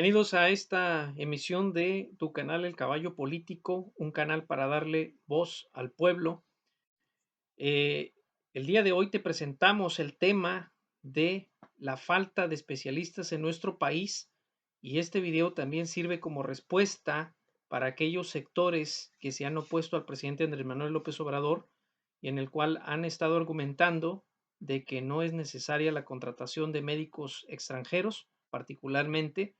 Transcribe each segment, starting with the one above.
Bienvenidos a esta emisión de tu canal El Caballo Político, un canal para darle voz al pueblo. Eh, el día de hoy te presentamos el tema de la falta de especialistas en nuestro país y este video también sirve como respuesta para aquellos sectores que se han opuesto al presidente Andrés Manuel López Obrador y en el cual han estado argumentando de que no es necesaria la contratación de médicos extranjeros, particularmente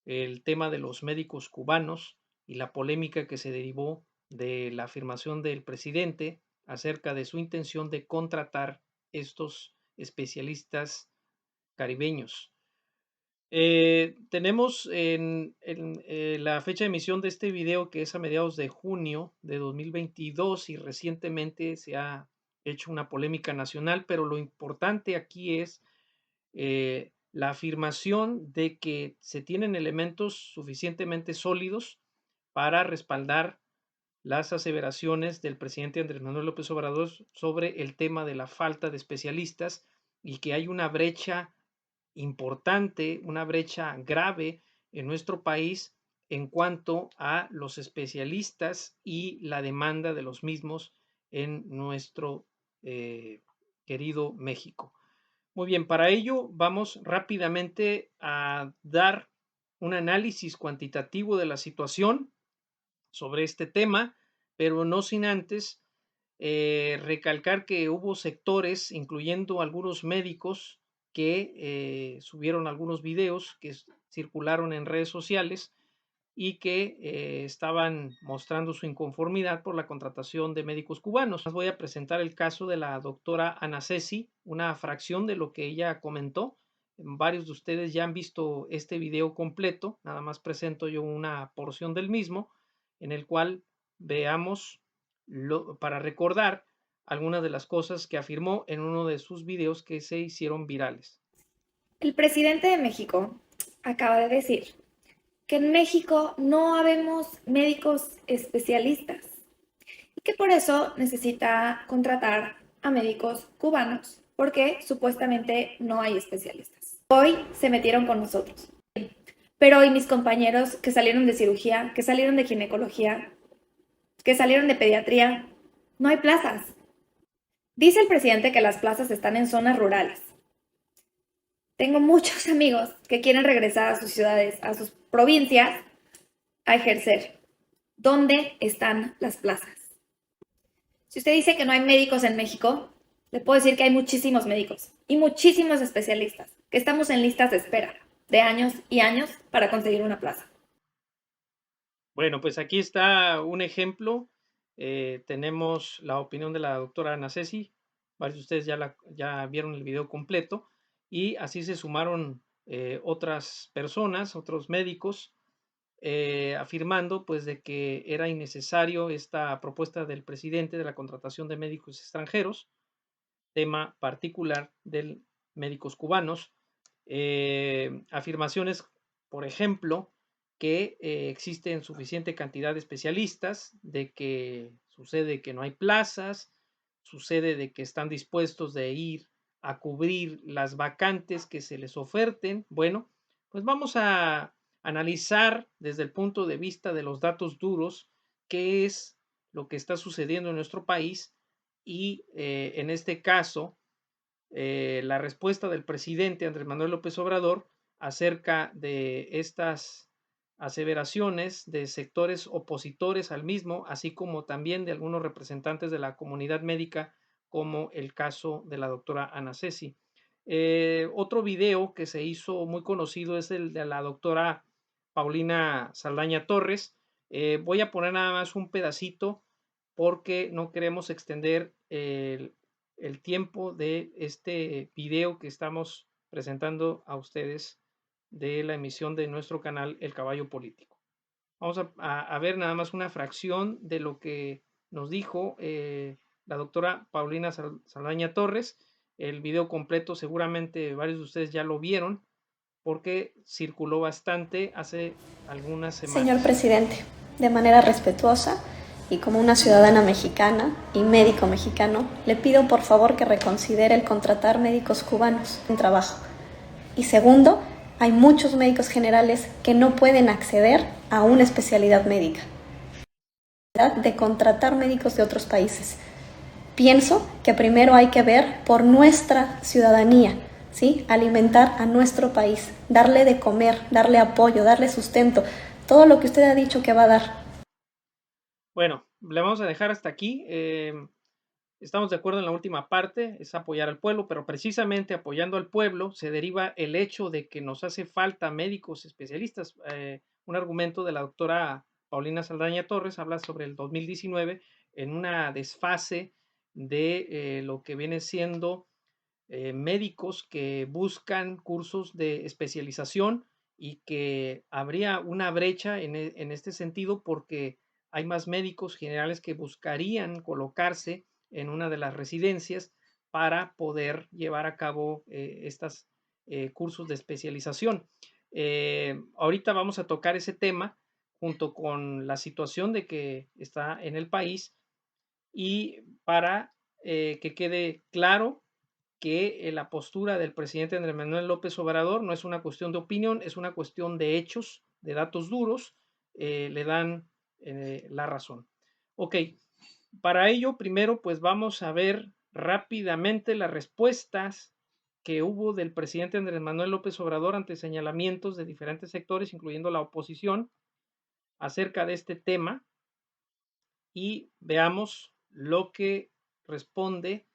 el tema de los médicos cubanos y la polémica que se derivó de la afirmación del presidente acerca de su intención de contratar estos especialistas caribeños. Tenemos la fecha de emisión de este video que es a mediados de junio de 2022 y recientemente se ha hecho una polémica nacional, pero lo importante aquí es la afirmación de que se tienen elementos suficientemente sólidos para respaldar las aseveraciones del presidente Andrés Manuel López Obrador sobre el tema de la falta de especialistas y que hay una brecha importante, una brecha grave en nuestro país en cuanto a los especialistas y la demanda de los mismos en nuestro querido México. Muy bien, para ello vamos rápidamente a dar un análisis cuantitativo de la situación sobre este tema, pero no sin antes recalcar que hubo sectores, incluyendo algunos médicos, que subieron algunos videos que circularon en redes sociales y que estaban mostrando su inconformidad por la contratación de médicos cubanos. Voy a presentar el caso de la doctora Ana Ceci, una fracción de lo que ella comentó. Varios de ustedes ya han visto este video completo, nada más presento yo una porción del mismo, en el cual veamos, para recordar algunas de las cosas que afirmó en uno de sus videos que se hicieron virales. El presidente de México acaba de decir que en México no habemos médicos especialistas y que por eso necesita contratar a médicos cubanos porque supuestamente no hay especialistas. Hoy se metieron con nosotros, pero hoy mis compañeros que salieron de cirugía, que salieron de ginecología, que salieron de pediatría, no hay plazas. Dice el presidente que las plazas están en zonas rurales. Tengo muchos amigos que quieren regresar a sus ciudades, a sus provincias, a ejercer. ¿Dónde están las plazas? Si usted dice que no hay médicos en México, le puedo decir que hay muchísimos médicos y muchísimos especialistas, que estamos en listas de espera de años y años para conseguir una plaza. Bueno, pues aquí está un ejemplo. Tenemos la opinión de la doctora Ana Ceci. Varios de ustedes ya vieron el video completo y así se sumaron otras personas, otros médicos, afirmando pues de que era innecesario esta propuesta del presidente de la contratación de médicos extranjeros, tema particular de médicos cubanos. Afirmaciones, por ejemplo, que existen suficiente cantidad de especialistas, de que sucede que no hay plazas, sucede de que están dispuestos de ir a cubrir las vacantes que se les oferten. Bueno, pues vamos a analizar desde el punto de vista de los datos duros qué es lo que está sucediendo en nuestro país y en este caso la respuesta del presidente Andrés Manuel López Obrador acerca de estas aseveraciones de sectores opositores al mismo, así como también de algunos representantes de la comunidad médica, como el caso de la doctora Ana Ceci. Otro video que se hizo muy conocido es el de la doctora Paulina Saldaña Torres. Voy a poner nada más un pedacito porque no queremos extender el tiempo de este video que estamos presentando a ustedes de la emisión de nuestro canal El Caballo Político. Vamos a ver nada más una fracción de lo que nos dijo la doctora Paulina Saldaña Torres. El video completo seguramente varios de ustedes ya lo vieron porque circuló bastante hace algunas semanas. Señor presidente, de manera respetuosa y como una ciudadana mexicana y médico mexicano, le pido por favor que reconsidere el contratar médicos cubanos en trabajo. Y segundo, hay muchos médicos generales que no pueden acceder a una especialidad médica, de contratar médicos de otros países. Pienso que primero hay que ver por nuestra ciudadanía, ¿sí? Alimentar a nuestro país, darle de comer, darle apoyo, darle sustento, todo lo que usted ha dicho que va a dar. Bueno, le vamos a dejar hasta aquí. Estamos de acuerdo en la última parte, es apoyar al pueblo, pero precisamente apoyando al pueblo se deriva el hecho de que nos hace falta médicos especialistas. Un argumento de la doctora Paulina Saldaña Torres habla sobre el 2019 en una desfase de lo que viene siendo médicos que buscan cursos de especialización y que habría una brecha en este sentido porque hay más médicos generales que buscarían colocarse en una de las residencias para poder llevar a cabo estos cursos de especialización. Ahorita vamos a tocar ese tema junto con la situación de que está en el país y para que quede claro que la postura del presidente Andrés Manuel López Obrador no es una cuestión de opinión, es una cuestión de hechos, de datos duros, le dan la razón. Ok, para ello, primero, pues vamos a ver rápidamente las respuestas que hubo del presidente Andrés Manuel López Obrador ante señalamientos de diferentes sectores, incluyendo la oposición, acerca de este tema y veamos lo que responde.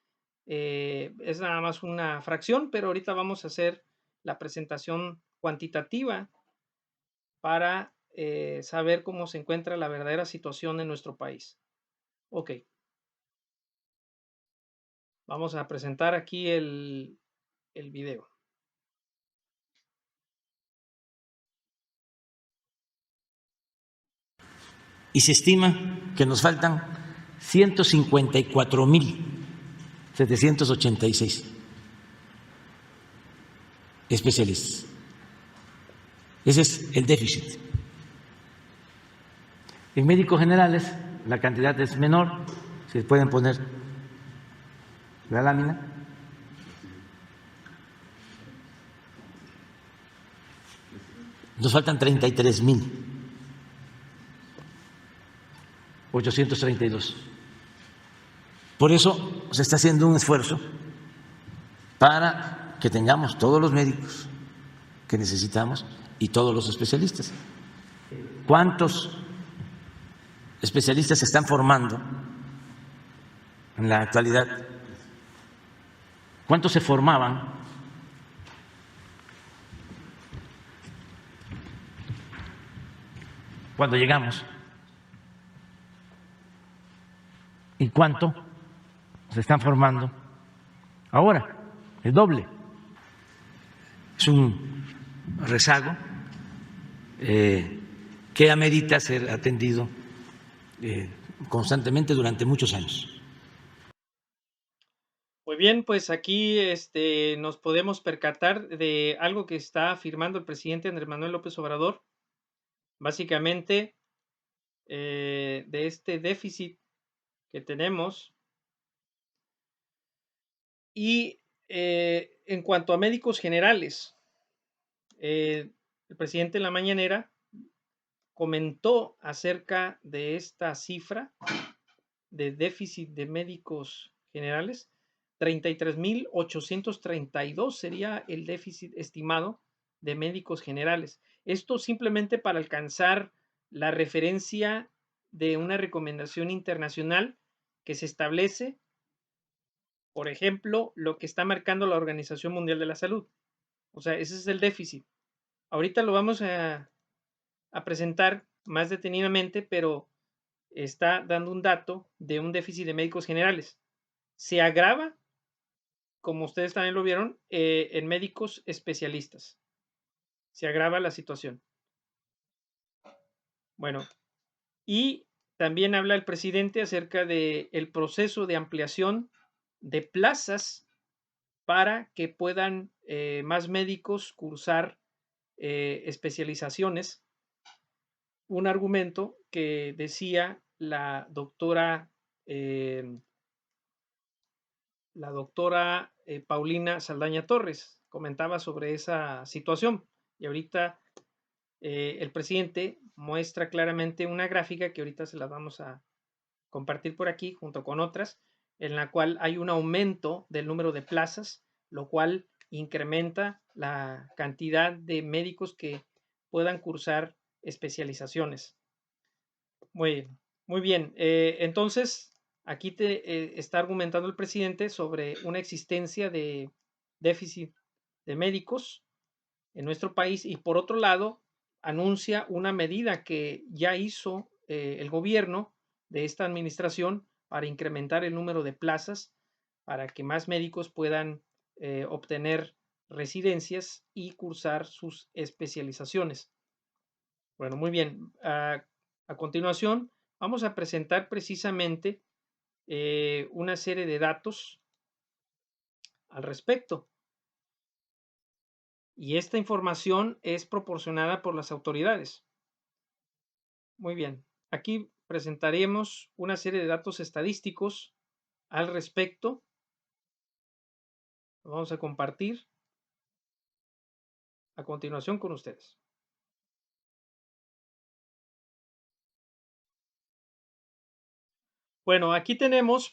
Es nada más una fracción, pero ahorita vamos a hacer la presentación cuantitativa para saber cómo se encuentra la verdadera situación en nuestro país. Ok, vamos a presentar aquí el video. Y se estima que nos faltan 154.786 especialistas. Ese es el déficit. En médicos generales la cantidad es menor, si pueden poner la lámina. Nos faltan 33.832. Por eso se está haciendo un esfuerzo para que tengamos todos los médicos que necesitamos y todos los especialistas. ¿Cuántos especialistas se están formando en la actualidad? ¿Cuántos se formaban cuando llegamos? ¿Y cuánto se están formando ahora? El doble. Es un rezago que amerita ser atendido constantemente durante muchos años. Muy bien, pues aquí nos podemos percatar de algo que está afirmando el presidente Andrés Manuel López Obrador, básicamente de este déficit que tenemos. Y en cuanto a médicos generales, el presidente en la mañanera comentó acerca de esta cifra de déficit de médicos generales. 33.832 sería el déficit estimado de médicos generales. Esto simplemente para alcanzar la referencia de una recomendación internacional que se establece, por ejemplo, lo que está marcando la Organización Mundial de la Salud. O sea, ese es el déficit. Ahorita lo vamos a presentar más detenidamente, pero está dando un dato de un déficit de médicos generales. Se agrava, como ustedes también lo vieron, en médicos especialistas. Se agrava la situación. Bueno, y también habla el presidente acerca del proceso de ampliación de plazas para que puedan más médicos cursar especializaciones. Un argumento que decía eh, la doctora Paulina Saldaña Torres, comentaba sobre esa situación. Y ahorita el presidente muestra claramente una gráfica que ahorita se la vamos a compartir por aquí junto con otras, en la cual hay un aumento del número de plazas, lo cual incrementa la cantidad de médicos que puedan cursar especializaciones. Muy bien. Entonces, aquí está argumentando el presidente sobre una existencia de déficit de médicos en nuestro país y por otro lado anuncia una medida que ya hizo el gobierno de esta administración para incrementar el número de plazas para que más médicos puedan obtener residencias y cursar sus especializaciones. Bueno, muy bien. A continuación, vamos a presentar precisamente una serie de datos al respecto. Y esta información es proporcionada por las autoridades. Muy bien. Aquí presentaremos una serie de datos estadísticos al respecto. Lo vamos a compartir a continuación con ustedes. Bueno, aquí tenemos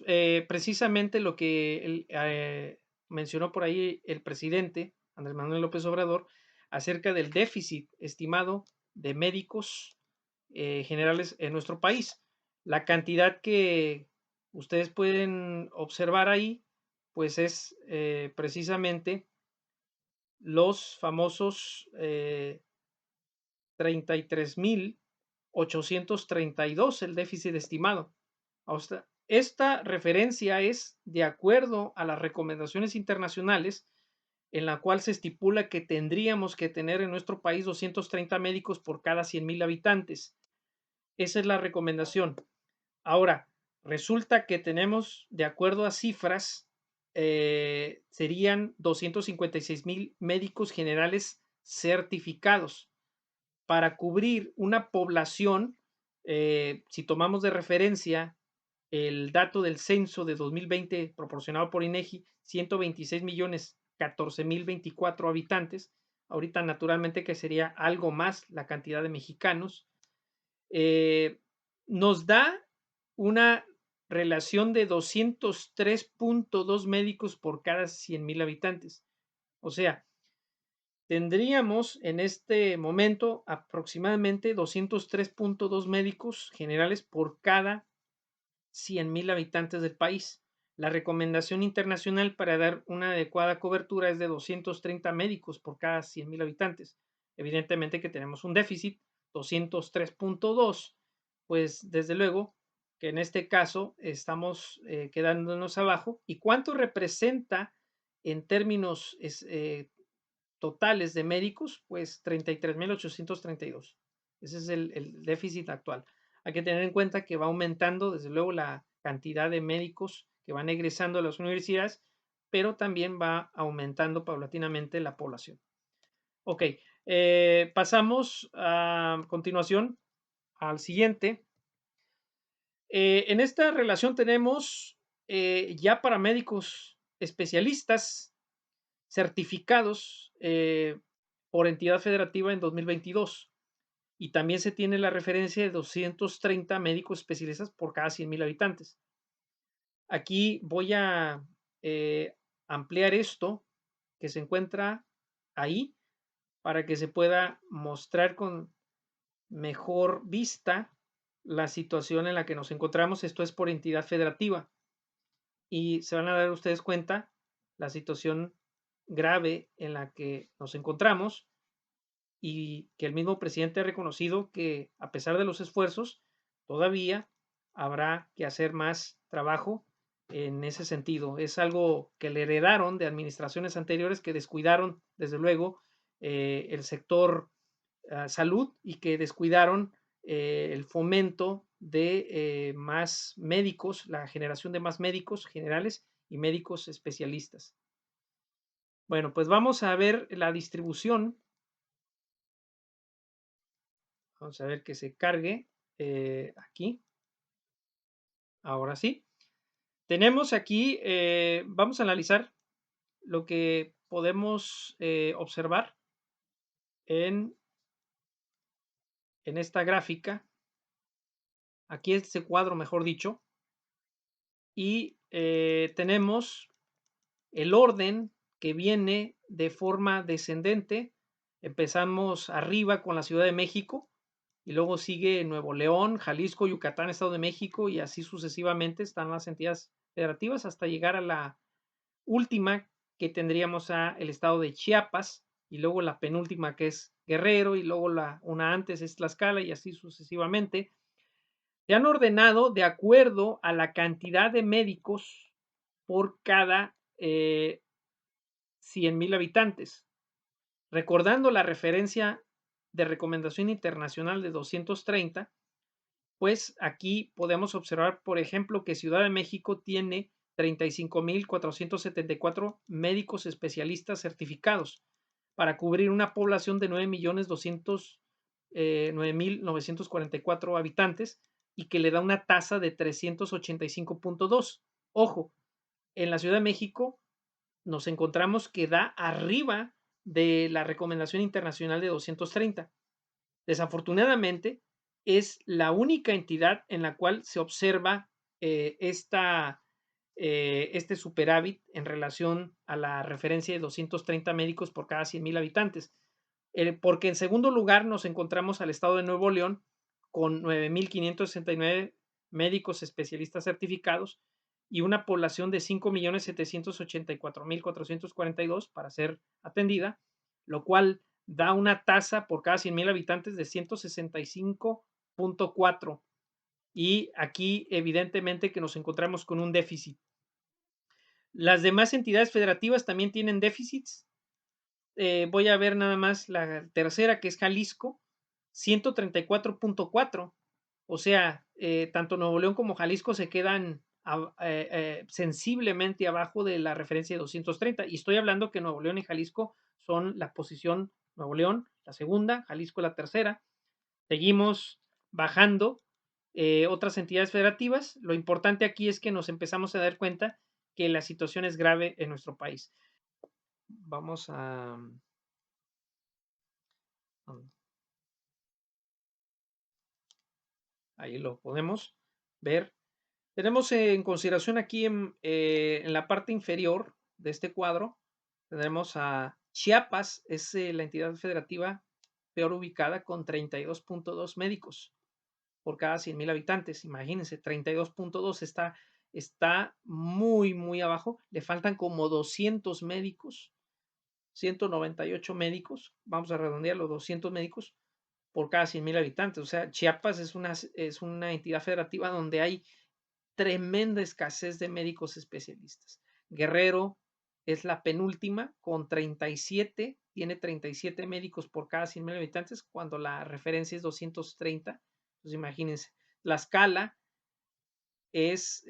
precisamente lo que mencionó por ahí el presidente Andrés Manuel López Obrador acerca del déficit estimado de médicos generales en nuestro país. La cantidad que ustedes pueden observar ahí, pues es precisamente los famosos 33.832 el déficit estimado. Esta referencia es de acuerdo a las recomendaciones internacionales en la cual se estipula que tendríamos que tener en nuestro país 230 médicos por cada 100,000 habitantes. Esa es la recomendación. Ahora, resulta que tenemos, de acuerdo a cifras, serían 256,000 médicos generales certificados para cubrir una población, si tomamos de referencia el dato del censo de 2020 proporcionado por INEGI, 126,014,024 habitantes. Ahorita naturalmente que sería algo más la cantidad de mexicanos. Nos da una relación de 203.2 médicos por cada 100,000 habitantes. O sea, tendríamos en este momento aproximadamente 203.2 médicos generales por cada 100,000 habitantes del país. La recomendación internacional para dar una adecuada cobertura es de 230 médicos por cada 100,000 habitantes. Evidentemente que tenemos un déficit, 203.2, pues desde luego que en este caso estamos quedándonos abajo. ¿Y cuánto representa en términos totales de médicos? Pues 33,832. Ese es el déficit actual. Hay que tener en cuenta que va aumentando, desde luego, la cantidad de médicos que van egresando a las universidades, pero también va aumentando paulatinamente la población. Ok, pasamos a continuación al siguiente. En esta relación tenemos ya paramédicos especialistas certificados por entidad federativa en 2022. Y también se tiene la referencia de 230 médicos especialistas por cada 100,000 habitantes. Aquí voy a ampliar esto que se encuentra ahí para que se pueda mostrar con mejor vista la situación en la que nos encontramos. Esto es por entidad federativa. Y se van a dar ustedes cuenta la situación grave en la que nos encontramos y que el mismo presidente ha reconocido que a pesar de los esfuerzos, todavía habrá que hacer más trabajo en ese sentido. Es algo que le heredaron de administraciones anteriores que descuidaron, desde luego, el sector salud y que descuidaron el fomento de más médicos, la generación de más médicos generales y médicos especialistas. Bueno, pues vamos a ver la distribución. Vamos a ver que se cargue aquí. Ahora sí. Tenemos aquí, vamos a analizar lo que podemos observar en esta gráfica, aquí este cuadro, mejor dicho, y tenemos el orden que viene de forma descendente. Empezamos arriba con la Ciudad de México y luego sigue Nuevo León, Jalisco, Yucatán, Estado de México y así sucesivamente están las entidades federativas hasta llegar a la última que tendríamos a el estado de Chiapas y luego la penúltima que es Guerrero y luego una antes es Tlaxcala y así sucesivamente. Se han ordenado de acuerdo a la cantidad de médicos por cada 100,000 habitantes. Recordando la referencia de recomendación internacional de 230, pues aquí podemos observar, por ejemplo, que Ciudad de México tiene 35,474 médicos especialistas certificados para cubrir una población de 9,944 habitantes y que le da una tasa de 385.2. Ojo, en la Ciudad de México nos encontramos que da arriba de la recomendación internacional de 230. Desafortunadamente, es la única entidad en la cual se observa este superávit en relación a la referencia de 230 médicos por cada 100,000 habitantes. Porque en segundo lugar nos encontramos al estado de Nuevo León con 9,569 médicos especialistas certificados y una población de 5,784,442 para ser atendida, lo cual da una tasa por cada 100,000 habitantes de 165.4. Y aquí evidentemente que nos encontramos con un déficit. Las demás entidades federativas también tienen déficits. Voy a ver nada más la tercera, que es Jalisco, 134.4. O sea, tanto Nuevo León como Jalisco se quedan sensiblemente abajo de la referencia de 230. Y estoy hablando que Nuevo León y Jalisco son la posición, Nuevo León la segunda, Jalisco la tercera. Seguimos bajando otras entidades federativas. Lo importante aquí es que nos empezamos a dar cuenta que la situación es grave en nuestro país. Vamos a... Ahí lo podemos ver. Tenemos en consideración aquí en la parte inferior de este cuadro, tenemos a Chiapas, es la entidad federativa peor ubicada con 32.2 médicos por cada 100,000 habitantes. Imagínense, 32.2 está muy, muy abajo. Le faltan como 200 médicos, 198 médicos, vamos a redondearlo, 200 médicos por cada 100,000 habitantes. O sea, Chiapas es una entidad federativa donde hay tremenda escasez de médicos especialistas. Guerrero es la penúltima con 37, tiene 37 médicos por cada 100,000 habitantes, cuando la referencia es 230. Pues imagínense, Tlaxcala es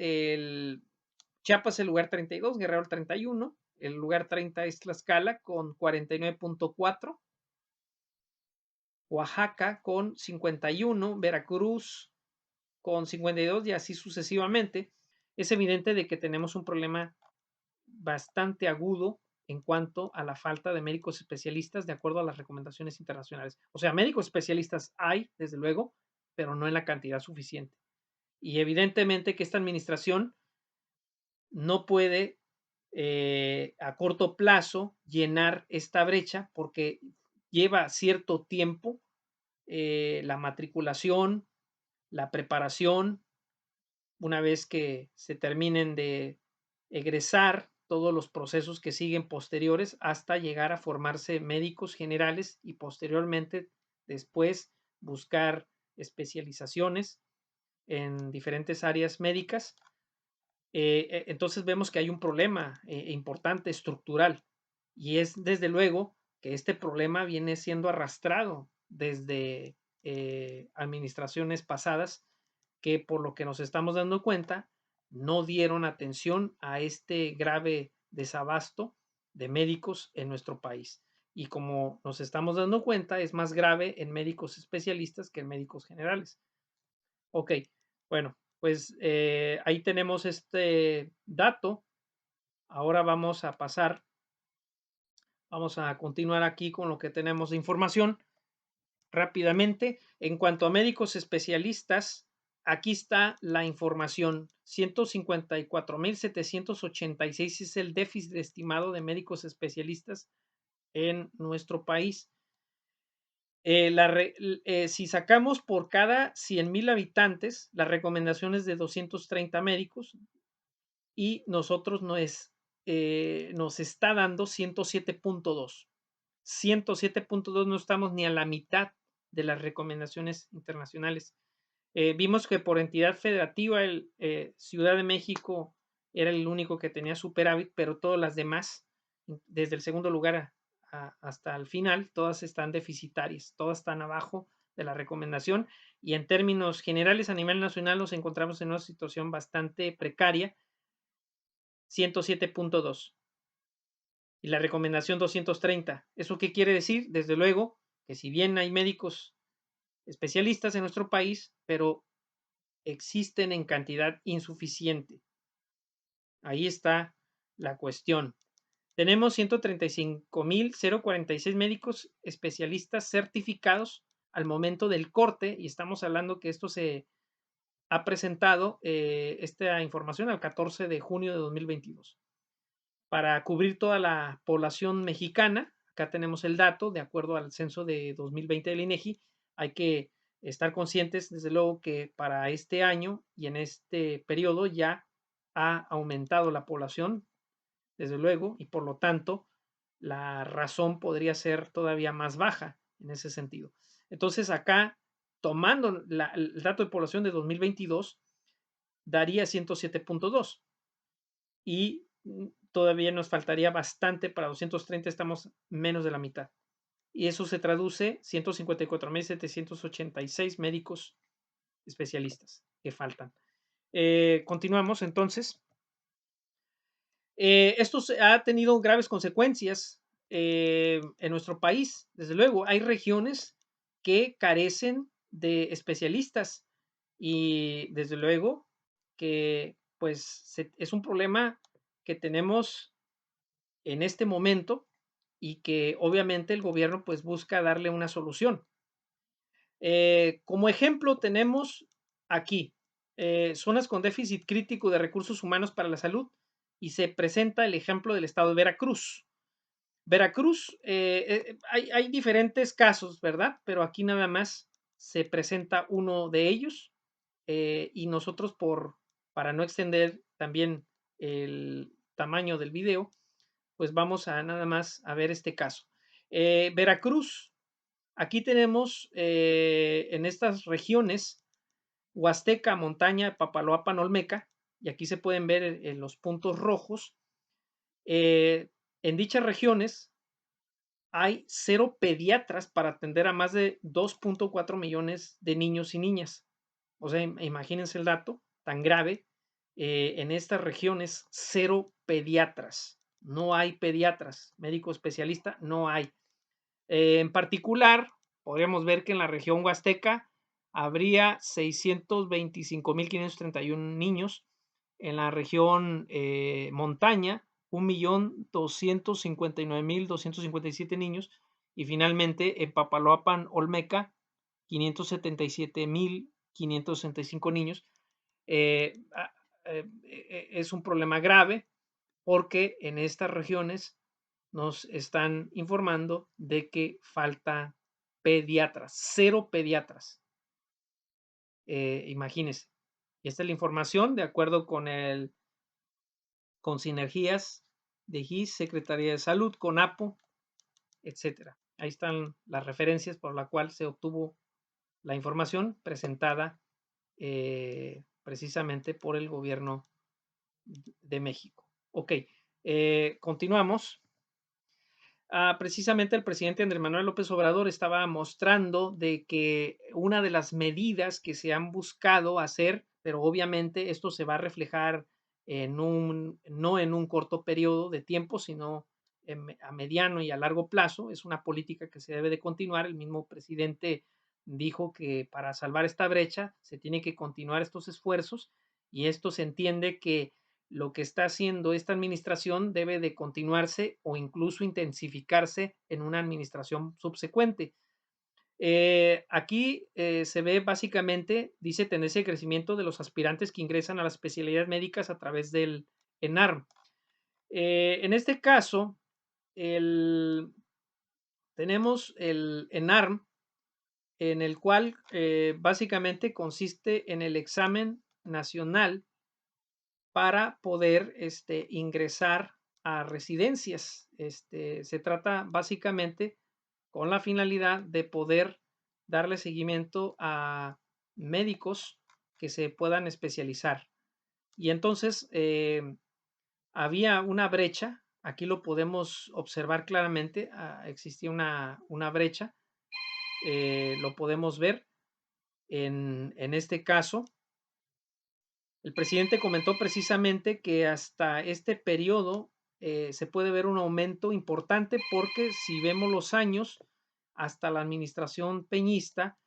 Chiapas el lugar 32, Guerrero el 31, el lugar 30 es Tlaxcala con 49.4, Oaxaca con 51, Veracruz con 52 y así sucesivamente. Es evidente de que tenemos un problema bastante agudo en cuanto a la falta de médicos especialistas de acuerdo a las recomendaciones internacionales. O sea, médicos especialistas hay, desde luego, pero no en la cantidad suficiente. Y evidentemente que esta administración no puede a corto plazo llenar esta brecha porque lleva cierto tiempo la matriculación, la preparación, una vez que se terminen de egresar todos los procesos que siguen posteriores hasta llegar a formarse médicos generales y posteriormente después buscar especializaciones en diferentes áreas médicas. Entonces vemos que hay un problema importante estructural y es desde luego que este problema viene siendo arrastrado desde administraciones pasadas que por lo que nos estamos dando cuenta no dieron atención a este grave desabasto de médicos en nuestro país. Y como nos estamos dando cuenta, es más grave en médicos especialistas que en médicos generales. Ok, bueno, pues ahí tenemos este dato. Ahora vamos a pasar Vamos a continuar aquí con lo que tenemos de información rápidamente. En cuanto a médicos especialistas, aquí está la información. 154,786 es el déficit estimado de médicos especialistas en nuestro país. Si sacamos por cada 100,000 habitantes, la recomendación es de 230 médicos y nosotros nos está dando 107.2. 107.2, no estamos ni a la mitad de las recomendaciones internacionales. Vimos que por entidad federativa, Ciudad de México era el único que tenía superávit, pero todas las demás, desde el segundo lugar hasta el final, todas están deficitarias, todas están abajo de la recomendación, y en términos generales a nivel nacional nos encontramos en una situación bastante precaria, 107.2 y la recomendación 230. ¿Eso qué quiere decir? Desde luego que si bien hay médicos especialistas en nuestro país, pero existen en cantidad insuficiente. Ahí está la cuestión. Tenemos 135,046 médicos especialistas certificados al momento del corte, y estamos hablando que esto se ha presentado, esta información, al 14 de junio de 2022. Para cubrir toda la población mexicana, acá tenemos el dato, de acuerdo al censo de 2020 del INEGI, hay que estar conscientes, desde luego, que para este año y en este periodo ya ha aumentado la población, desde luego, y por lo tanto la razón podría ser todavía más baja en ese sentido. Entonces acá, tomando el dato de población de 2022, daría 107.2 y todavía nos faltaría bastante para 230, estamos menos de la mitad. Y eso se traduce 154,786 médicos especialistas que faltan. Continuamos entonces. Esto ha tenido graves consecuencias en nuestro país. Desde luego, hay regiones que carecen de especialistas y desde luego que pues es un problema que tenemos en este momento y que obviamente el gobierno pues busca darle una solución. Como ejemplo tenemos aquí zonas con déficit crítico de recursos humanos para la salud y se presenta el ejemplo del estado de Veracruz. Veracruz, hay diferentes casos, ¿verdad? Pero aquí nada más se presenta uno de ellos y nosotros para no extender también el tamaño del video, pues vamos a nada más a ver este caso. Veracruz, aquí tenemos en estas regiones, Huasteca, Montaña, Papaloapan, Olmeca, y aquí se pueden ver en los puntos rojos. En dichas regiones hay 0 pediatras para atender a más de 2.4 millones de niños y niñas. O sea, imagínense el dato tan grave. En estas regiones, 0 pediatras. No hay pediatras, médico especialista, no hay. En particular, podríamos ver que en la región Huasteca habría 625,531 niños. En la región Montaña, 1,259,257 niños. Y finalmente en Papaloapan, Olmeca, 577,565 niños. Es un problema grave porque en estas regiones nos están informando de que falta pediatras, 0 pediatras. Imagínense. Y esta es la información de acuerdo con Sinergias de GIS, Secretaría de Salud, CONAPO, etcétera. Ahí están las referencias por la cual se obtuvo la información presentada precisamente por el gobierno de México. Ok, continuamos. Precisamente el presidente Andrés Manuel López Obrador estaba mostrando de que una de las medidas que se han buscado hacer, pero obviamente esto se va a reflejar no en un corto periodo de tiempo, sino a mediano y a largo plazo. Es una política que se debe de continuar. El mismo presidente dijo que para salvar esta brecha se tiene que continuar estos esfuerzos y esto se entiende que lo que está haciendo esta administración debe de continuarse o incluso intensificarse en una administración subsecuente. Aquí se ve básicamente, dice, tendencia de crecimiento de los aspirantes que ingresan a las especialidades médicas a través del ENARM. En este caso, tenemos el ENARM, en el cual básicamente consiste en el examen nacional para poder ingresar a residencias. Se trata básicamente con la finalidad de poder darle seguimiento a médicos que se puedan especializar. Y entonces había una brecha, aquí lo podemos observar claramente, existía una brecha, lo podemos ver en este caso. El presidente comentó precisamente que hasta este periodo se puede ver un aumento importante porque si vemos los años, hasta la administración peñista,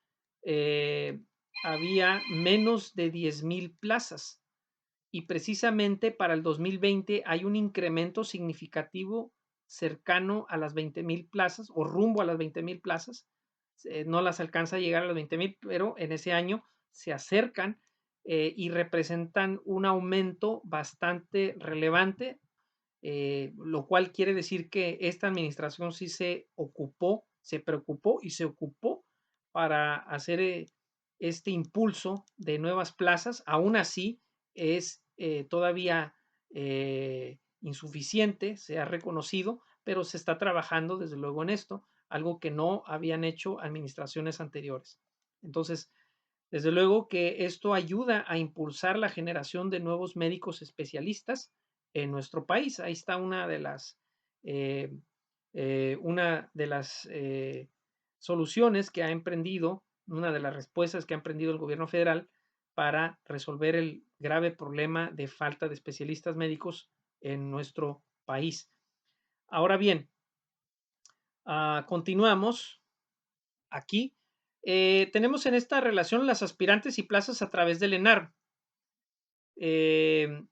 había menos de 10,000 plazas y precisamente para el 2020 hay un incremento significativo cercano a las 20,000 plazas o rumbo a las 20,000 plazas. No las alcanza a llegar a las 20,000, pero en ese año se acercan y representan un aumento bastante relevante, lo cual quiere decir que esta administración sí se ocupó, se preocupó y se ocupó para hacer este impulso de nuevas plazas. Aún así, es todavía insuficiente, se ha reconocido, pero se está trabajando desde luego en esto, algo que no habían hecho administraciones anteriores. Entonces, desde luego que esto ayuda a impulsar la generación de nuevos médicos especialistas en nuestro país. Ahí está eh, una de las soluciones que ha emprendido, una de las respuestas que ha emprendido el gobierno federal para resolver el grave problema de falta de especialistas médicos en nuestro país. Ahora bien, continuamos aquí. Tenemos en esta relación las aspirantes y plazas a través del ENARM. En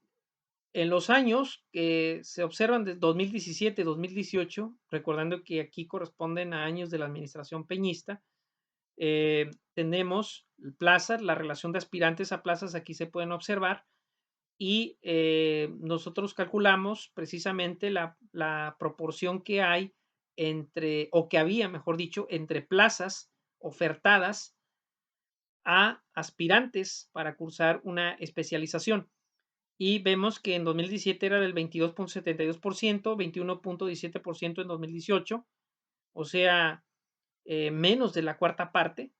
los años que se observan de 2017, 2018, recordando que aquí corresponden a años de la administración peñista, tenemos plazas, la relación de aspirantes a plazas aquí se pueden observar y nosotros calculamos precisamente la proporción que hay entre, o que había, mejor dicho, entre plazas ofertadas a aspirantes para cursar una especialización. Y vemos que en 2017 era del 22.72%, 21.17% en 2018, o sea, menos de la cuarta parte.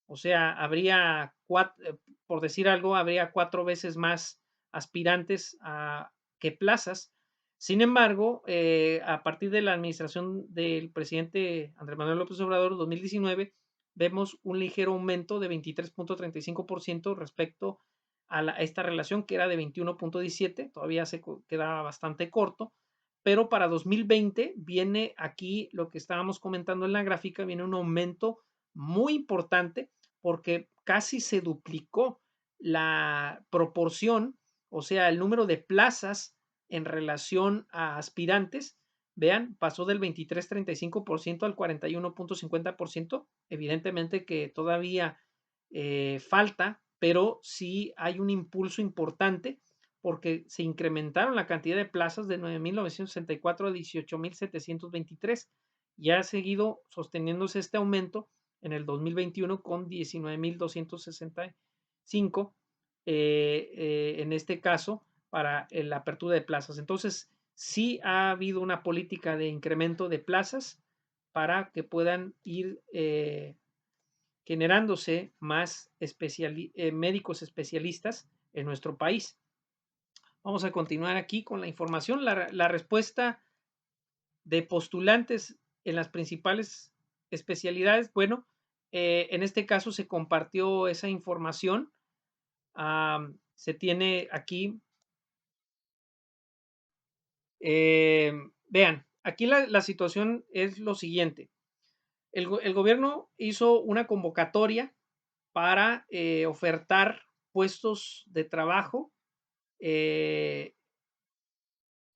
O sea, habría, por decir algo, habría 4 veces más aspirantes que plazas. Sin embargo, a partir de la administración del presidente Andrés Manuel López Obrador 2019, vemos un ligero aumento de 23.35% respecto a esta relación que era de 21.17, todavía se quedaba bastante corto, pero para 2020 viene aquí lo que estábamos comentando en la gráfica, viene un aumento muy importante porque casi se duplicó la proporción, o sea, el número de plazas en relación a aspirantes. Vean, pasó del 23.35% al 41.50%. Evidentemente que todavía falta, pero sí hay un impulso importante porque se incrementaron la cantidad de plazas de 9,964 a 18,723. Ya ha seguido sosteniéndose este aumento en el 2021 con 19,265 en este caso para la apertura de plazas. Entonces, sí ha habido una política de incremento de plazas para que puedan ir generándose más médicos especialistas en nuestro país. Vamos a continuar aquí con la información. La respuesta de postulantes en las principales especialidades, bueno, en este caso se compartió esa información. Se tiene aquí, vean, aquí la situación es lo siguiente. El gobierno hizo una convocatoria para ofertar puestos de trabajo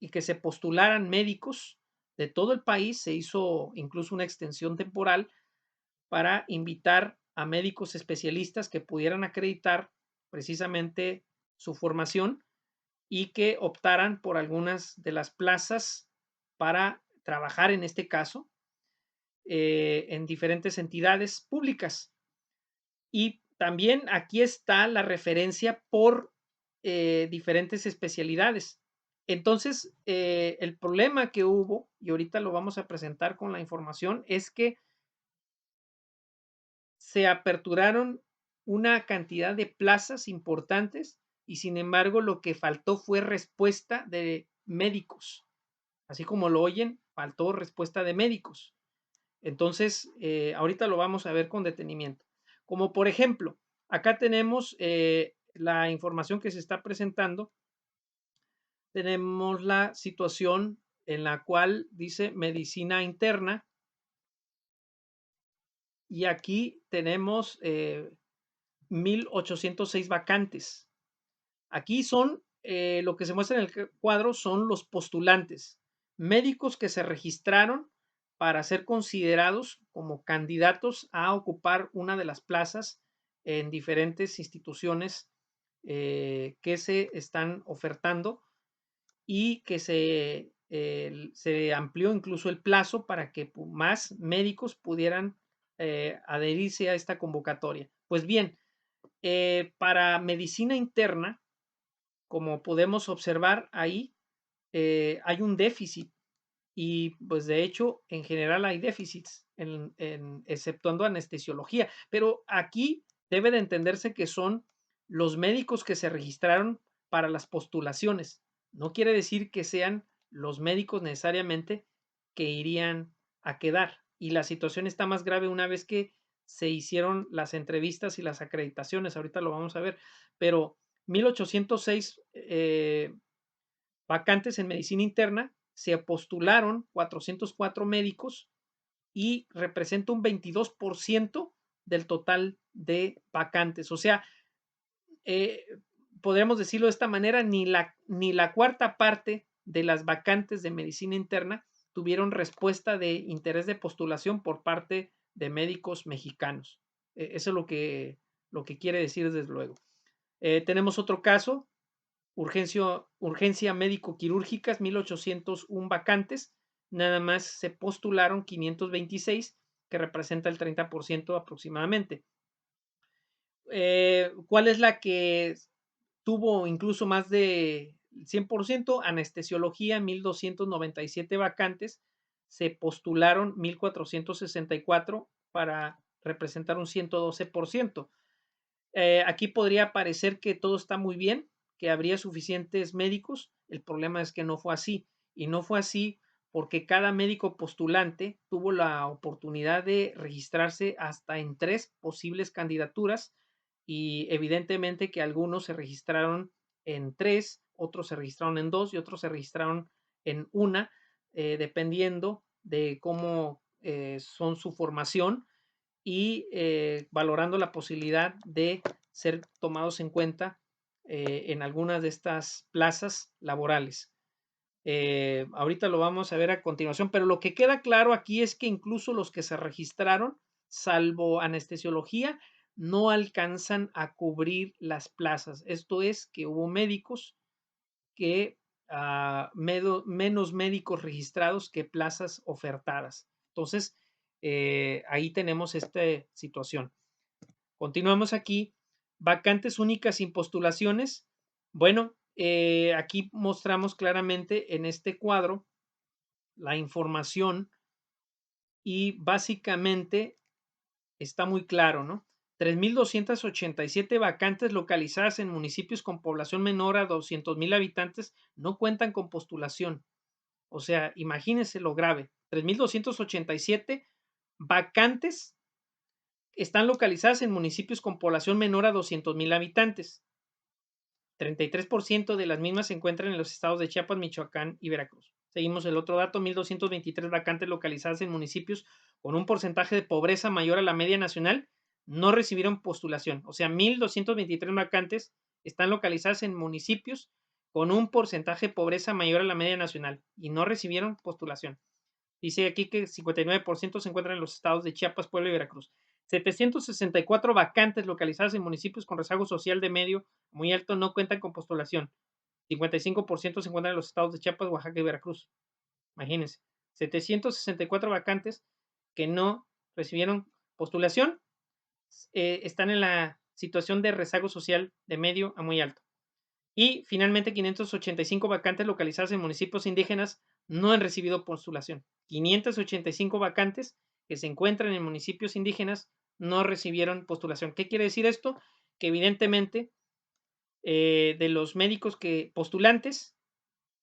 y que se postularan médicos de todo el país. Se hizo incluso una extensión temporal para invitar a médicos especialistas que pudieran acreditar precisamente su formación y que optaran por algunas de las plazas para trabajar en este caso en diferentes entidades públicas. Y también aquí está la referencia por diferentes especialidades. Entonces, el problema que hubo, y ahorita lo vamos a presentar con la información, es que se aperturaron una cantidad de plazas importantes y sin embargo lo que faltó fue respuesta de médicos. Así como lo oyen, faltó respuesta de médicos. Entonces, ahorita lo vamos a ver con detenimiento. Como por ejemplo, acá tenemos la información que se está presentando. Tenemos la situación en la cual dice medicina interna y aquí tenemos 1,806 vacantes. Aquí son, lo que se muestra en el cuadro son los postulantes, médicos que se registraron para ser considerados como candidatos a ocupar una de las plazas en diferentes instituciones que se están ofertando y que se amplió incluso el plazo para que más médicos pudieran adherirse a esta convocatoria. Pues bien, para medicina interna, como podemos observar ahí, hay un déficit y pues de hecho en general hay déficits, exceptuando anestesiología, pero aquí debe de entenderse que son los médicos que se registraron para las postulaciones. No quiere decir que sean los médicos necesariamente que irían a quedar. Y la situación está más grave una vez que se hicieron las entrevistas y las acreditaciones. Ahorita lo vamos a ver, pero 1,806 vacantes en medicina interna, se postularon 404 médicos y representa un 22% del total de vacantes. O sea, eh, podríamos decirlo de esta manera, ni la cuarta parte de las vacantes de medicina interna tuvieron respuesta de interés de postulación por parte de médicos mexicanos. Eso es lo que quiere decir desde luego. Tenemos otro caso, urgencia médico-quirúrgicas, 1,801 vacantes, nada más se postularon 526, que representa el 30% aproximadamente. ¿Cuál es la que tuvo incluso más de 100%? Anestesiología, 1,297 vacantes, se postularon 1,464 para representar un 112%. Aquí podría parecer que todo está muy bien, que habría suficientes médicos. El problema es que no fue así. Y no fue así porque cada médico postulante tuvo la oportunidad de registrarse hasta en 3 posibles candidaturas y evidentemente que algunos se registraron en 3, otros se registraron en 2 y otros se registraron en una, dependiendo de cómo son su formación y valorando la posibilidad de ser tomados en cuenta en algunas de estas plazas laborales. Ahorita lo vamos a ver a continuación, pero lo que queda claro aquí es que incluso los que se registraron, salvo anestesiología, no alcanzan a cubrir las plazas. Esto es que hubo médicos que menos médicos registrados que plazas ofertadas. Entonces, ahí tenemos esta situación. Continuamos aquí. Vacantes únicas sin postulaciones. Bueno, aquí mostramos claramente en este cuadro la información y básicamente está muy claro, ¿no? 3,287 vacantes localizadas en municipios con población menor a 200,000 habitantes no cuentan con postulación. O sea, imagínense lo grave. 3,287 vacantes están localizadas en municipios con población menor a 200,000 habitantes. 33% de las mismas se encuentran en los estados de Chiapas, Michoacán y Veracruz. Seguimos el otro dato, 1,223 vacantes localizadas en municipios con un porcentaje de pobreza mayor a la media nacional no recibieron postulación. O sea, 1,223 vacantes están localizadas en municipios con un porcentaje de pobreza mayor a la media nacional y no recibieron postulación. Dice aquí que 59% se encuentran en los estados de Chiapas, Puebla y Veracruz. 764 vacantes localizadas en municipios con rezago social de medio muy alto no cuentan con postulación. 55% se encuentran en los estados de Chiapas, Oaxaca y Veracruz. Imagínense, 764 vacantes que no recibieron postulación están en la situación de rezago social de medio a muy alto. Y finalmente 585 vacantes localizadas en municipios indígenas no han recibido postulación. 585 vacantes que se encuentran en municipios indígenas no recibieron postulación. ¿Qué quiere decir esto? Que evidentemente de los médicos que postulantes,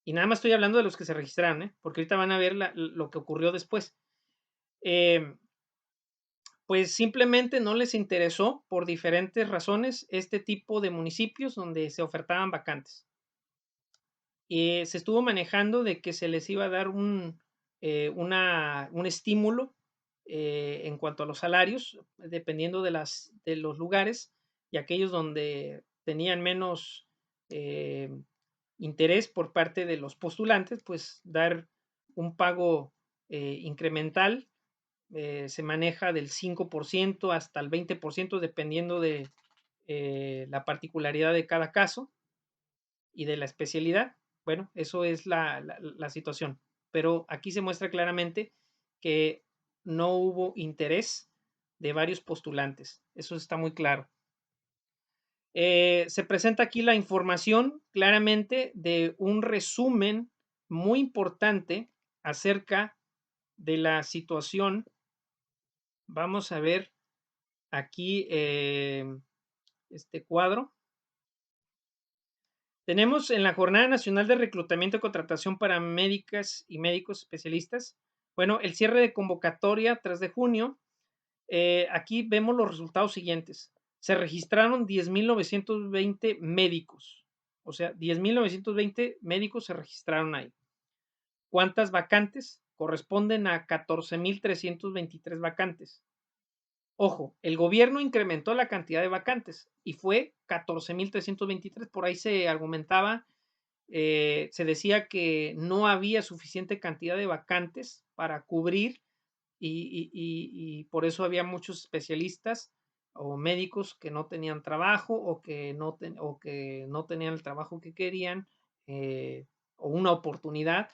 y nada más estoy hablando de los que se registraron, porque ahorita van a ver lo que ocurrió después, pues simplemente no les interesó por diferentes razones este tipo de municipios donde se ofertaban vacantes. Se estuvo manejando de que se les iba a dar un estímulo en cuanto a los salarios, dependiendo de los lugares, y aquellos donde tenían menos interés por parte de los postulantes, pues dar un pago incremental. Se maneja del 5% hasta el 20%, dependiendo de la particularidad de cada caso y de la especialidad. Bueno, eso es la situación. Pero aquí se muestra claramente que no hubo interés de varios postulantes. Eso está muy claro. Se presenta aquí la información claramente de un resumen muy importante acerca de la situación. Vamos a ver aquí este cuadro. Tenemos en la Jornada Nacional de Reclutamiento y Contratación para Médicas y Médicos Especialistas, bueno, el cierre de convocatoria 3 de junio. Aquí vemos los resultados siguientes. Se registraron 10,920 médicos, o sea, 10,920 médicos se registraron ahí. ¿Cuántas vacantes? Corresponden a 14,323 vacantes. Ojo, el gobierno incrementó la cantidad de vacantes y fue 14,323. Por ahí se argumentaba, se decía que no había suficiente cantidad de vacantes para cubrir y por eso había muchos especialistas o médicos que no tenían trabajo o que no tenían el trabajo que querían o una oportunidad.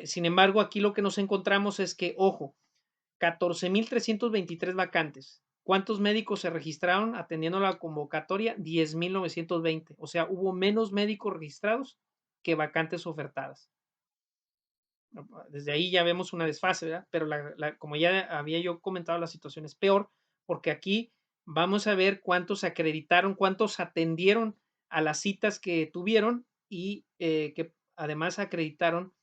Sin embargo, aquí lo que nos encontramos es que, ojo, 14,323 vacantes. ¿Cuántos médicos se registraron atendiendo la convocatoria? 10,920. O sea, hubo menos médicos registrados que vacantes ofertadas. Desde ahí ya vemos una desfase, ¿verdad? Pero como ya había yo comentado, la situación es peor porque aquí vamos a ver cuántos acreditaron, cuántos atendieron a las citas que tuvieron y que además acreditaron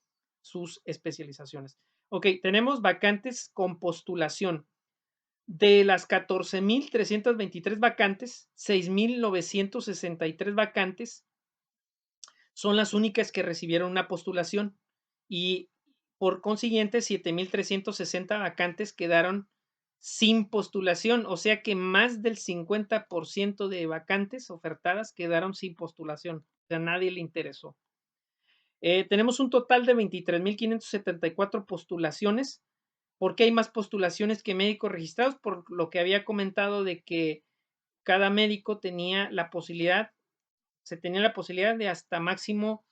sus especializaciones. Ok, tenemos vacantes con postulación. De las 14,323 vacantes, 6,963 vacantes son las únicas que recibieron una postulación y por consiguiente 7,360 vacantes quedaron sin postulación, o sea que más del 50% de vacantes ofertadas quedaron sin postulación, o sea, nadie le interesó. Tenemos un total de 23,574 postulaciones. ¿Por qué hay más postulaciones que médicos registrados? Por lo que había comentado de que cada médico tenía la posibilidad, se tenía la posibilidad de hasta máximo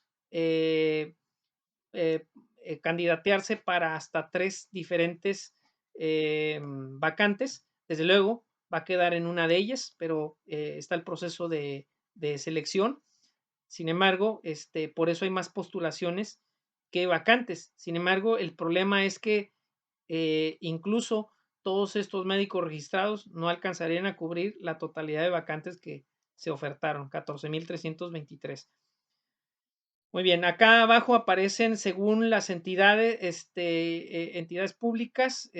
candidatearse para hasta 3 diferentes vacantes. Desde luego, va a quedar en una de ellas, pero está el proceso de selección. Sin embargo, por eso hay más postulaciones que vacantes. Sin embargo, el problema es que incluso todos estos médicos registrados no alcanzarían a cubrir la totalidad de vacantes que se ofertaron, 14,323. Muy bien, acá abajo aparecen según las entidades, entidades públicas,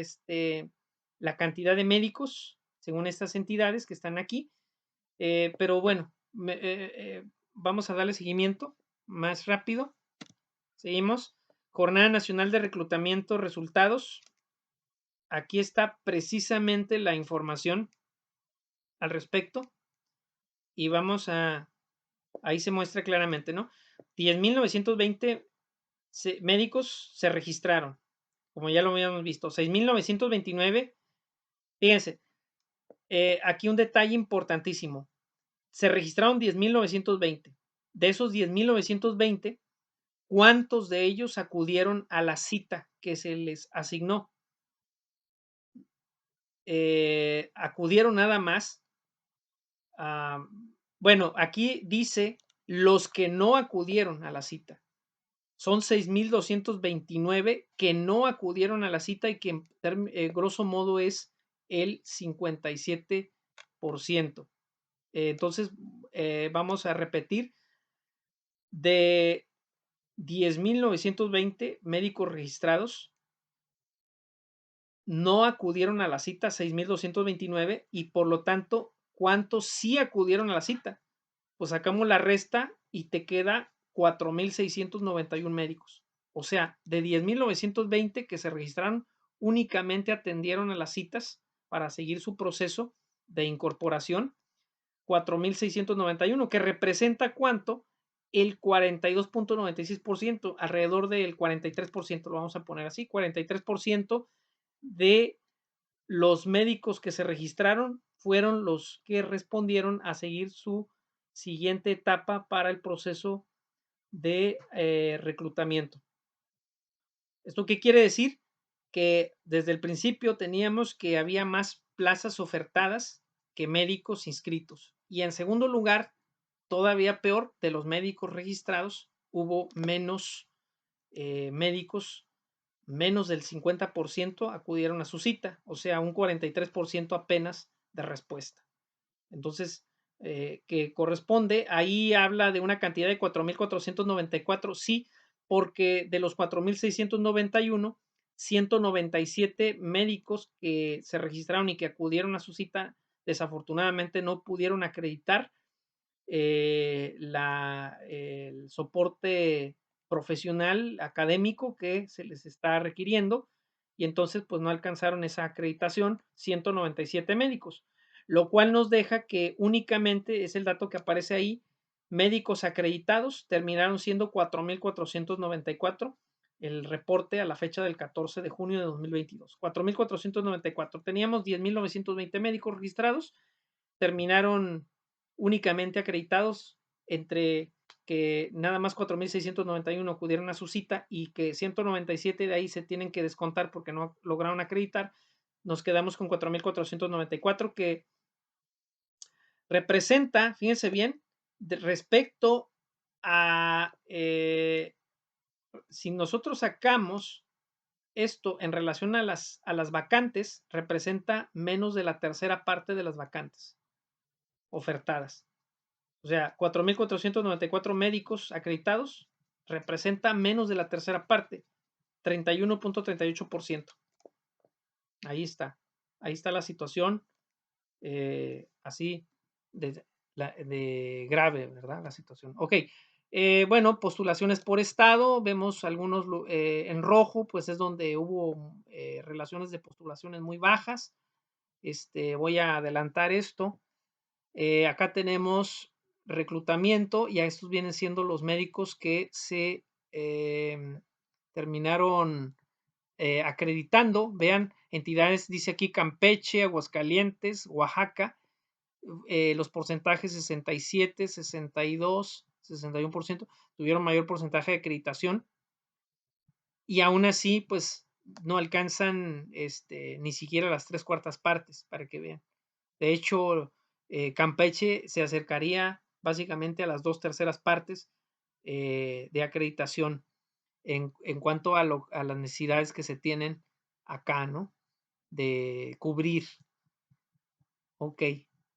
la cantidad de médicos, según estas entidades que están aquí. Pero bueno, vamos a darle seguimiento más rápido. Seguimos. Jornada Nacional de Reclutamiento, resultados. Aquí está precisamente la información al respecto y ahí se muestra claramente, ¿no? 10.920 médicos se registraron, como ya lo habíamos visto. 6.929, fíjense, aquí un detalle importantísimo. Se registraron 10.920. De esos 10.920, ¿cuántos de ellos acudieron a la cita que se les asignó? Acudieron nada más. Bueno, aquí dice los que no acudieron a la cita. Son 6.229 que no acudieron a la cita y que grosso modo es el 57%. Entonces, vamos a repetir, de 10.920 médicos registrados, no acudieron a la cita 6.229 y por lo tanto, ¿cuántos sí acudieron a la cita? Pues sacamos la resta y te queda 4.691 médicos. O sea, de 10.920 que se registraron, únicamente atendieron a las citas para seguir su proceso de incorporación, 4.691, que representa ¿cuánto? El 42.96%, alrededor del 43%, lo vamos a poner así, 43% de los médicos que se registraron fueron los que respondieron a seguir su siguiente etapa para el proceso de reclutamiento. ¿Esto qué quiere decir? Que desde el principio teníamos que había más plazas ofertadas que médicos inscritos. Y en segundo lugar, todavía peor, de los médicos registrados, hubo menos médicos, menos del 50% acudieron a su cita, o sea, un 43% apenas de respuesta. Entonces, que corresponde, ahí habla de una cantidad de 4.494, sí, porque de los 4.691, 197 médicos que se registraron y que acudieron a su cita, desafortunadamente no pudieron acreditar el soporte profesional académico que se les está requiriendo y entonces pues no alcanzaron esa acreditación 197 médicos, lo cual nos deja que únicamente es el dato que aparece ahí, médicos acreditados terminaron siendo 4.494 el reporte a la fecha del 14 de junio de 2022. 4.494. Teníamos 10.920 médicos registrados, terminaron únicamente acreditados entre que nada más 4.691 acudieron a su cita y que 197 de ahí se tienen que descontar porque no lograron acreditar, nos quedamos con 4.494 que representa, fíjense bien, respecto a, si nosotros sacamos esto en relación a las vacantes, representa menos de la tercera parte de las vacantes ofertadas. O sea, 4.494 médicos acreditados representa menos de la tercera parte, 31.38%. Ahí está. Ahí está la situación así de grave, ¿verdad? La situación. Ok. Bueno, postulaciones por estado, vemos algunos en rojo, pues es donde hubo relaciones de postulaciones muy bajas. Voy a adelantar esto. Acá tenemos reclutamiento y a estos vienen siendo los médicos que se terminaron acreditando. Vean, entidades, dice aquí Campeche, Aguascalientes, Oaxaca, los porcentajes 67, 62, 61% tuvieron mayor porcentaje de acreditación y aún así, pues no alcanzan ni siquiera las 3/4 partes para que vean. De hecho, Campeche se acercaría básicamente a las 2/3 partes de acreditación en cuanto a las necesidades que se tienen acá, ¿no? De cubrir. Ok,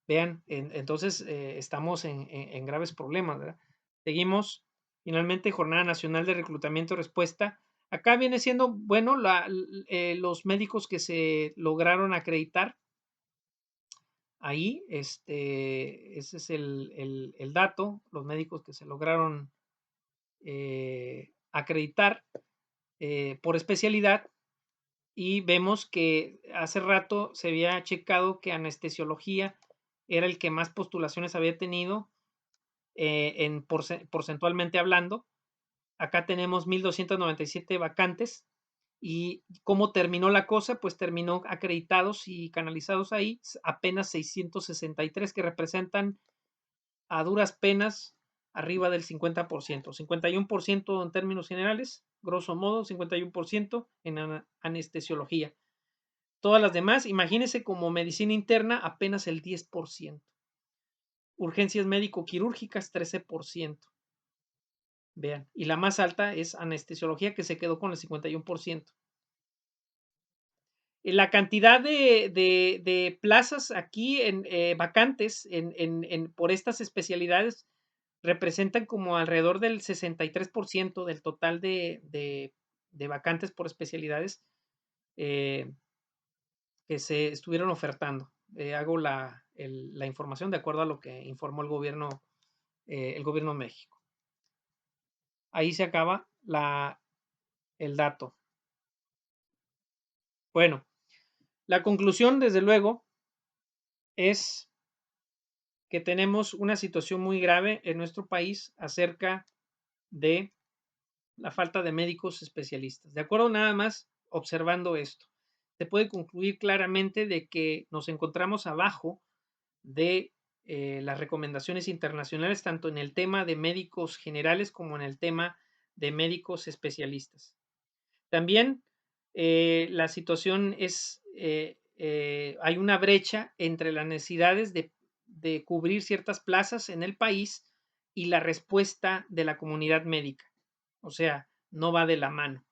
vean, entonces estamos en graves problemas, ¿verdad? Seguimos. Finalmente, Jornada Nacional de Reclutamiento y Respuesta. Acá viene siendo, bueno, los médicos que se lograron acreditar. Ahí, ese es el dato, los médicos que se lograron acreditar por especialidad y vemos que hace rato se había checado que anestesiología era el que más postulaciones había tenido porcentualmente hablando. Acá tenemos 1,297 vacantes. ¿Y cómo terminó la cosa? Pues terminó acreditados y canalizados ahí apenas 663, que representan a duras penas arriba del 50%, 51% en términos generales, grosso modo, 51% en anestesiología. Todas las demás, imagínense, como medicina interna, apenas el 10%. Urgencias médico-quirúrgicas, 13%. Vean, y la más alta es anestesiología, que se quedó con el 51%. La cantidad de plazas aquí vacantes por estas especialidades representan como alrededor del 63% del total de vacantes por especialidades que se estuvieron ofertando. Hago la información de acuerdo a lo que informó el gobierno de México. Ahí se acaba el dato. Bueno, la conclusión, desde luego, es que tenemos una situación muy grave en nuestro país acerca de la falta de médicos especialistas. De acuerdo, nada más observando esto, se puede concluir claramente de que nos encontramos abajo de las recomendaciones internacionales, tanto en el tema de médicos generales como en el tema de médicos especialistas. También la situación es, hay una brecha entre las necesidades de cubrir ciertas plazas en el país y la respuesta de la comunidad médica. O sea, no va de la mano.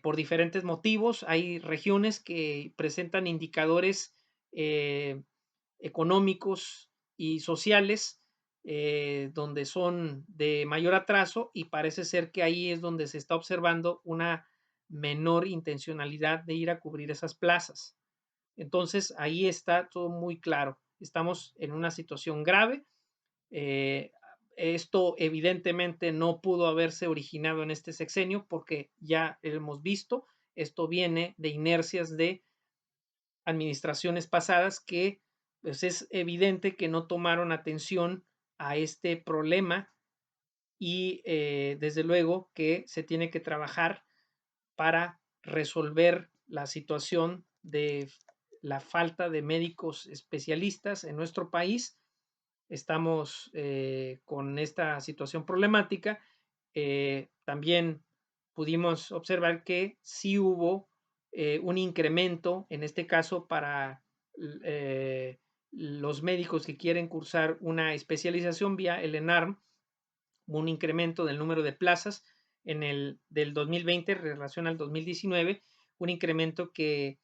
Por diferentes motivos, hay regiones que presentan indicadores económicos y sociales donde son de mayor atraso, y parece ser que ahí es donde se está observando una menor intencionalidad de ir a cubrir esas plazas. Entonces, ahí está todo muy claro. Estamos en una situación grave. Esto evidentemente no pudo haberse originado en este sexenio, porque ya hemos visto, esto viene de inercias de administraciones pasadas que, pues, es evidente que no tomaron atención a este problema, y desde luego que se tiene que trabajar para resolver la situación de la falta de médicos especialistas en nuestro país. Estamos con esta situación problemática. También pudimos observar que sí hubo un incremento, en este caso para los médicos que quieren cursar una especialización vía el ENARM, un incremento del número de plazas del 2020 en relación al 2019, un incremento que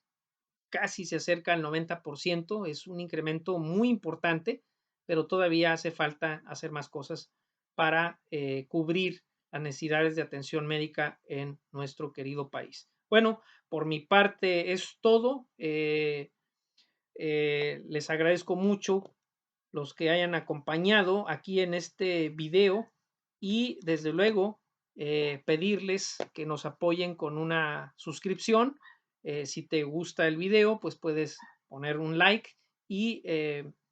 casi se acerca al 90%, es un incremento muy importante, pero todavía hace falta hacer más cosas para cubrir las necesidades de atención médica en nuestro querido país. Bueno, por mi parte es todo. Les agradezco mucho los que hayan acompañado aquí en este video, y desde luego pedirles que nos apoyen con una suscripción. Si te gusta el video, pues puedes poner un like y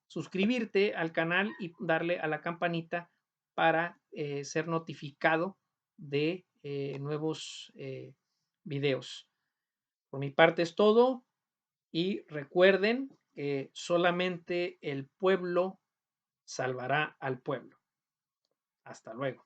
suscribirte al canal y darle a la campanita para ser notificado de nuevos videos. Por mi parte es todo, y recuerden que solamente el pueblo salvará al pueblo. Hasta luego.